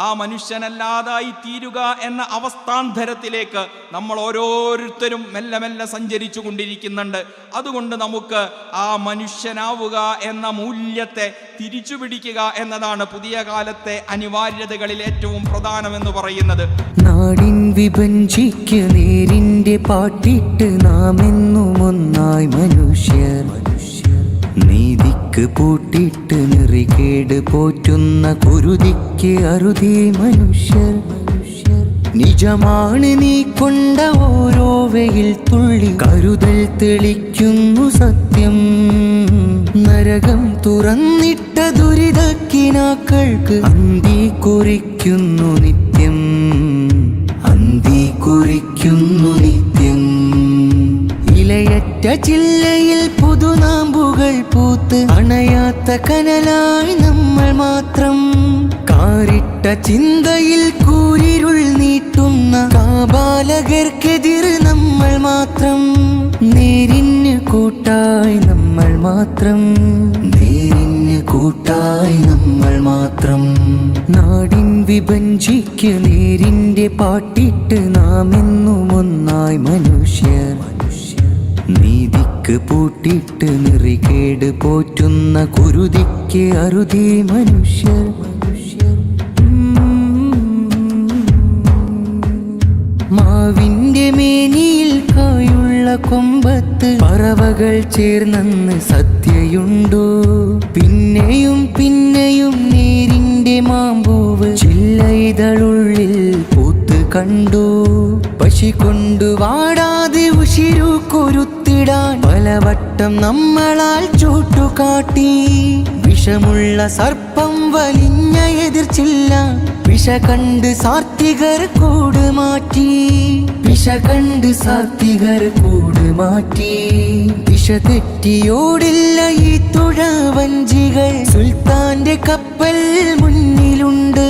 ആ മനുഷ്യനല്ലാതായി തീരുക എന്ന അവസ്ഥാന്തരത്തിലേക്ക് നമ്മൾ ഓരോരുത്തരും മെല്ലെ മെല്ലെ സഞ്ചരിച്ചു കൊണ്ടിരിക്കുന്നുണ്ട്. അതുകൊണ്ട് നമുക്ക് ആ മനുഷ്യനാവുക എന്ന മൂല്യത്തെ തിരിച്ചു പിടിക്കുക എന്നതാണ് പുതിയ കാലത്തെ അനിവാര്യതകളിൽ ഏറ്റവും പ്രധാനമെന്ന് പറയുന്നത്. നാടിൻ വിഭജിക്ക് നേരിന്റെ പാട്ടിട്ട് നാം എന്നും ഒന്നായി മനുഷ്യർ, നീതിക്ക് പൂട്ടിട്ട് നിറികേട് പോറ്റുന്ന കുരുതിക്ക് അറുതി മനുഷ്യർ. നിജമാണ് നീ കൊണ്ട ഓരോ വെയിൽ തുള്ളി, കരുതൽ തെളിക്കുന്നു സത്യം. നരകം തുറന്നിട്ട ദുരിതക്കിനാക്കൾക്ക് അന്തി കുറിക്കുന്നു നിത്യം, അന്തി കുറിക്കുന്നു നിത്യം. ഇലയറ്റ ചില്ലയിൽ പുതുനാമ്പുകൾ പൂത്ത് അണയാത്ത കനലായി നമ്മൾ മാത്രം. കാറിട്ട ചിന്തയിൽ കൂരിരുൾ നീട്ടുന്ന കാബാലകർക്കെതിർ നമ്മൾ മാത്രം. നേരിന് കൂട്ടായി നമ്മൾ മാത്രം, നേരിന് കൂട്ടായി നമ്മൾ മാത്രം. നാടിൻ വിഭജിക്ക് നേരിന്റെ പാട്ടിട്ട് നാം എന്നും ഒന്നായി മനുഷ്യർ, നീതിക്ക് പൂട്ടിട്ട് നിറികേട് പോറ്റുന്ന കുരുതിക്ക് അറുതി മനുഷ്യർ. മാവിന്റെ മേനിയിൽ കായുള്ള കൊമ്പത്ത് പറവകൾ ചേർന്നെന്ന് സത്യയുണ്ടോ? പിന്നെയും പിന്നെയും നേരിന്റെ മാമ്പൂവ് ചില്ലയിതളുള്ളിൽ പൂത്ത് കണ്ടു. പശി കൊണ്ടു വാടാതെ ഉശിരു കൊരുത്തിടാൻ പലവട്ടം നമ്മളാൽ ചൂട്ടുകാട്ടി. വിഷമുള്ള സർപ്പം വലിഞ്ഞ എതിർച്ചില്ല, വിഷ കണ്ട് സാത്വികർ കൂട് മാറ്റി, വിഷ കണ്ട് സാത്വികർ കൂട് മാറ്റി. ദിശ തെറ്റിയോടില്ല ഈ തുഴ വഞ്ചികൾ, സുൽത്താന്റെ കപ്പൽ മുന്നിലുണ്ട്.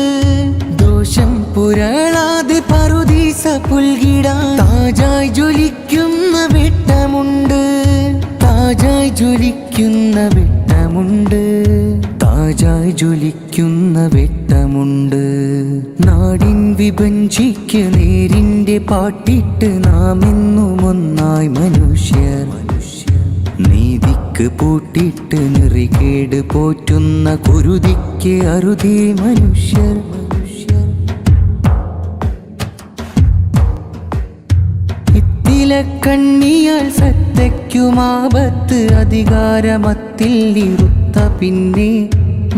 ദോഷം പുരളാതെ പറുദീസ പുൽകിടാൻ താജായി ജ്വലിക്കുന്ന വെട്ടമുണ്ട്, താജായി ജ്വലിക്കുന്ന വെട്ടമുണ്ട്, താജായി ജ്വലിക്കുന്ന വെട്ടമുണ്ട്. നാടിൻ വിഭജിക്ക് നേരിന്റെ പാട്ടിട്ട് നാം എന്നും ഒന്നായി മനുഷ്യർ, നീതിക്ക് പൂട്ടിട്ട് നിറികേട് പോറ്റുന്ന കുരുതിക്ക് അറുതി മനുഷ്യർ. കണ്ണിയാൽ സത്തയ്ക്കുമാപത്ത് അധികാരമത്തിൽ ഇരുത്ത പിന്നെ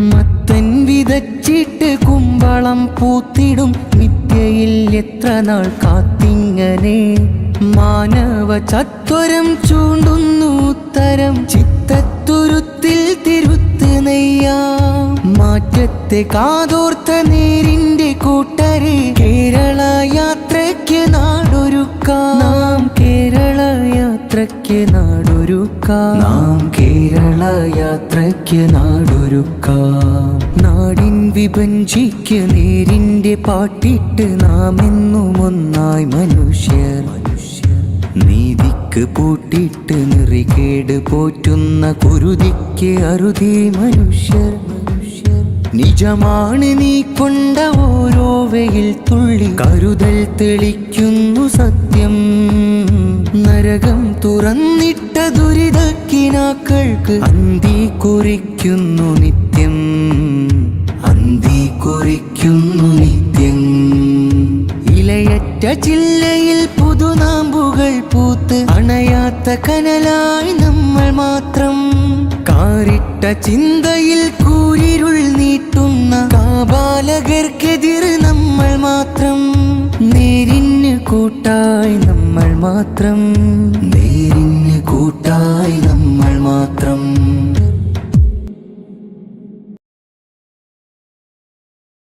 മത്തൻ വിതച്ചിട്ട് കുമ്പളം പൂത്തിടും നിത്യയിൽ എത്ര നാൾ കാത്തിങ്ങനെ. മാനവ ചത്വരം ചൂണ്ടുന്നു ഉത്തരം ചിത്തത്തുരുത്തിൽ തിരുത്ത് നെയ്യാം. മാറ്റത്തെ കാതോർത്ത നേരിന്റെ കൂട്ടരെ കേരള യാത്രയ്ക്ക് നാടൊരുക്കാം നാം, കേരള യാത്രയ്ക്ക് നാടൊരുക്കാം നാം, കേരള യാത്രയ്ക്ക് നാടൊരുക്കാം. നാടിൻ വിഭജിക്ക് നേരിന്റെ പാട്ടിട്ട് നാം എന്നും ഒന്നായി മനുഷ്യർ, നീതിക്ക് പൂട്ടിട്ട് നിറികേട് പോറ്റുന്ന കുരുതിക്ക് അറുതി മനുഷ്യർ. നിജമാണ് നീ കൊണ്ട ഓരോ വെയിൽ തുള്ളി, കരുതൽ തെളിക്കുന്നു സത്യം. നരകം തുറന്നിട്ട ദുരിതക്കിനാക്കൾക്ക് അന്തി കുറിക്കുന്നു നിത്യം, അന്തി കുറിക്കുന്നു നിത്യം. ഇലയറ്റ ചില്ലയിൽ പുതുനാമ്പുകൾ പൂത്ത് അണയാത്ത കനലായി നമ്മൾ മാത്രം. കാറിട്ട ചിന്തയിൽ കൂരിരുൾ നീട്ടുന്ന കാബാലകർക്കെതിർ നമ്മൾ മാത്രം. നേരിന് കൂട്ടായി നമ്മൾ മാത്രം.